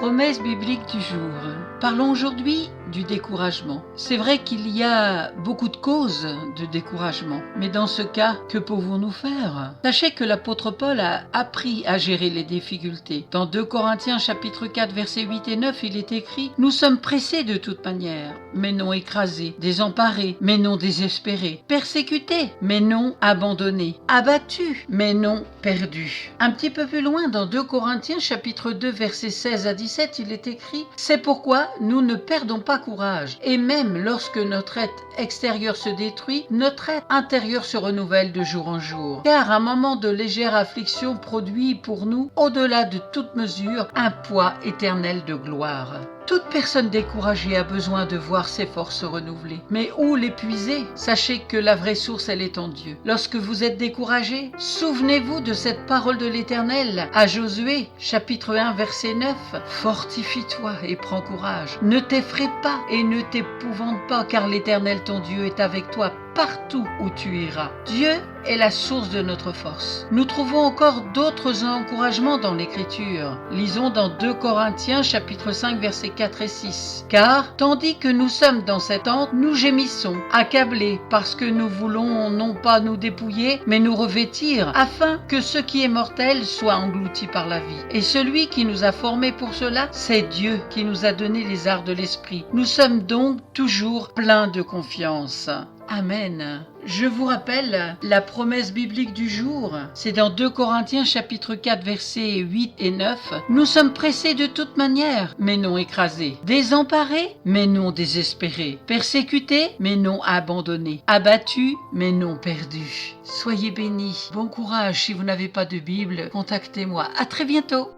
Promesse biblique du jour. Parlons aujourd'hui du découragement. C'est vrai qu'il y a beaucoup de causes de découragement, mais dans ce cas, que pouvons-nous faire? Sachez que l'apôtre Paul a appris à gérer les difficultés. Dans 2 Corinthiens chapitre 4 versets 8 et 9, il est écrit: « Nous sommes pressés de toute manière, mais non écrasés, désemparés, mais non désespérés, persécutés, mais non abandonnés, abattus, mais non perdus. » Un petit peu plus loin, dans 2 Corinthiens chapitre 2 versets 16 à 17, il est écrit: « C'est pourquoi nous ne perdons pas courage, et même lorsque notre être extérieur se détruit, notre être intérieur se renouvelle de jour en jour. Car un moment de légère affliction produit pour nous, au-delà de toute mesure, un poids éternel de gloire. » Toute personne découragée a besoin de voir ses forces renouvelées. Mais où l'épuiser? Sachez que la vraie source, elle est en Dieu. Lorsque vous êtes découragé, souvenez-vous de cette parole de l'Éternel à Josué, chapitre 1, verset 9. « Fortifie-toi et prends courage. Ne t'effraie pas et ne t'épouvante pas, car l'Éternel ton Dieu est avec toi partout où tu iras. » Dieu est la source de notre force. Nous trouvons encore d'autres encouragements dans l'Écriture. Lisons dans 2 Corinthiens chapitre 5 versets 4 et 6. « Car, tandis que nous sommes dans cette tente, nous gémissons, accablés, parce que nous voulons non pas nous dépouiller, mais nous revêtir, afin que ce qui est mortel soit englouti par la vie. Et celui qui nous a formés pour cela, c'est Dieu qui nous a donné les arts de l'esprit. Nous sommes donc toujours pleins de confiance. » Amen. Je vous rappelle la promesse biblique du jour. C'est dans 2 Corinthiens chapitre 4 versets 8 et 9. « Nous sommes pressés de toute manière, mais non écrasés. Désemparés, mais non désespérés. Persécutés, mais non abandonnés. Abattus, mais non perdus. » Soyez bénis. Bon courage. Si vous n'avez pas de Bible, contactez-moi. À très bientôt.